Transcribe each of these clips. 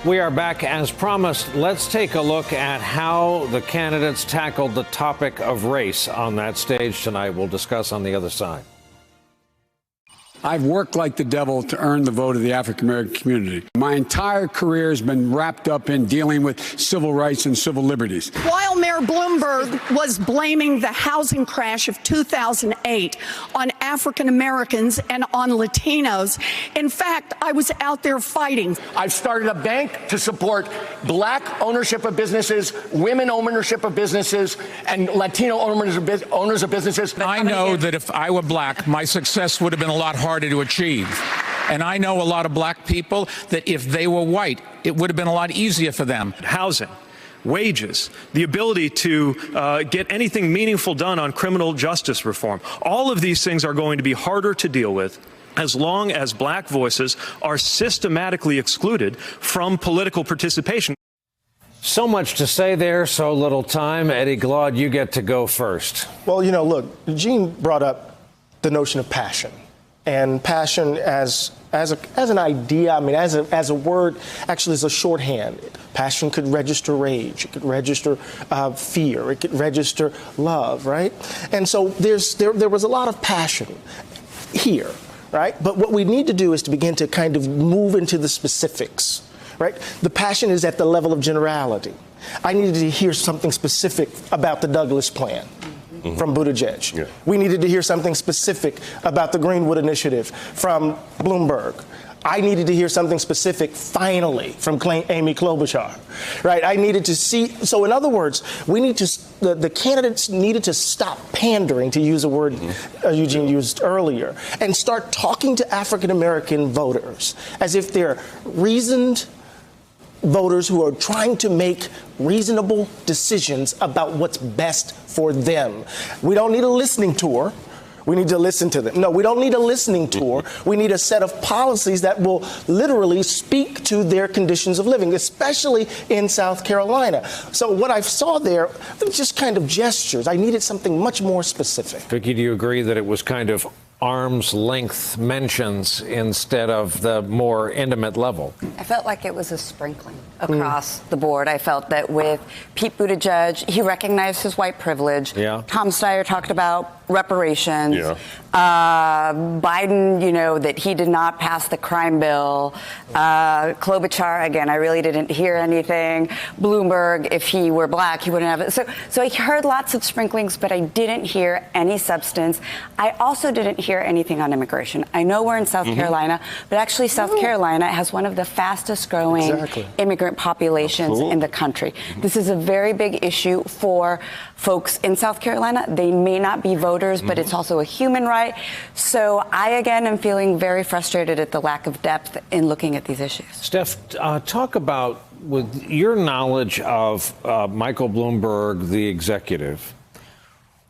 We are back as promised. Let's take a look at how the candidates tackled the topic of race on that stage tonight. We'll discuss on the other side. I've worked like the devil to earn the vote of the African-American community. My entire career has been wrapped up in dealing with civil rights and civil liberties. While Mayor Bloomberg was blaming the housing crash of 2008 on African Americans and on Latinos, in fact, I was out there fighting. I've started a bank to support black ownership of businesses, women ownership of businesses, and Latino owners of businesses. I know that if I were black, my success would have been a lot harder to achieve. And I know a lot of black people that if they were white, it would have been a lot easier for them. Housing, wages, the ability to get anything meaningful done on criminal justice reform. All of these things are going to be harder to deal with as long as black voices are systematically excluded from political participation. So much to say there, so little time. Eddie Glaude, you get to go first. Well, you know, look, Gene brought up the notion of passion. And passion as an idea, I mean, as a word, actually is a shorthand. Passion could register rage, it could register fear, it could register love, right? And so there was a lot of passion here, right? But what we need to do is to begin to kind of move into the specifics, right? The passion is at the level of generality. I needed to hear something specific about the Douglas Plan. From Buttigieg. Yeah. We needed to hear something specific about the Greenwood Initiative from Bloomberg. I needed to hear something specific, finally, from Amy Klobuchar, right? I needed to see. So, in other words, we need to. The candidates needed to stop pandering, to use a word Eugene used earlier, and start talking to African American voters as if they're reasoned voters who are trying to make reasonable decisions about what's best for them. We don't need a listening tour. We need to listen to them. No, we don't need a listening tour. We need a set of policies that will literally speak to their conditions of living, especially in South Carolina. So what I saw there was just kind of gestures. I needed something much more specific. Vicki, do you agree that it was kind of arm's length mentions instead of the more intimate level? I felt like it was a sprinkling across the board. I felt that with Pete Buttigieg, he recognized his white privilege. Yeah. Tom Steyer talked about reparations. Yeah. Biden, you know, that he did not pass the crime bill. Klobuchar, again, I really didn't hear anything. Bloomberg, if he were black, he wouldn't have it. So I heard lots of sprinklings, but I didn't hear any substance. I also didn't hear anything on immigration. I know we're in South Carolina, but actually South Carolina has one of the fastest growing immigrant populations in the country. This is a very big issue for folks in South Carolina. They may not be voters, but it's also a human right. So I, again, am feeling very frustrated at the lack of depth in looking at these issues. Steph, talk about, with your knowledge of Michael Bloomberg, the executive,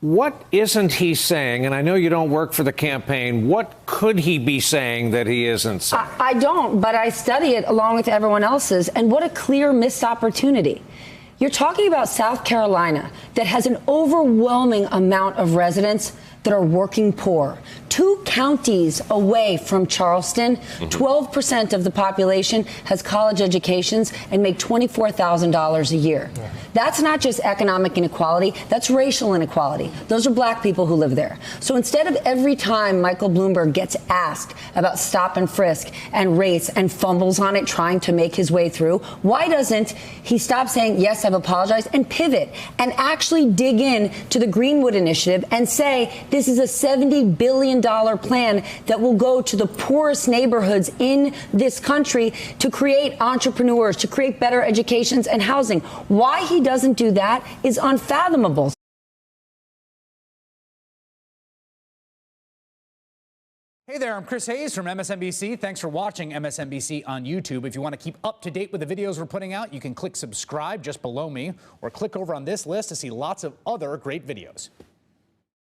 what isn't he saying? And I know you don't work for the campaign. What could he be saying that he isn't saying? I don't, but I study it along with everyone else's. And what a clear missed opportunity. You're talking about South Carolina that has an overwhelming amount of residents that are working poor. 2 counties away from Charleston, 12% of the population has college educations and make $24,000 a year. Yeah. That's not just economic inequality, that's racial inequality. Those are black people who live there. So instead of every time Michael Bloomberg gets asked about stop and frisk and race and fumbles on it trying to make his way through, why doesn't he stop saying, yes, I've apologized, and pivot and actually dig in to the Greenwood Initiative and say, this is a $70 billion plan that will go to the poorest neighborhoods in this country to create entrepreneurs, to create better educations and housing. Why he doesn't do that is unfathomable. Hey there, I'm Chris Hayes from MSNBC. Thanks for watching MSNBC on YouTube. If you want to keep up to date with the videos we're putting out, you can click subscribe just below me or click over on this list to see lots of other great videos.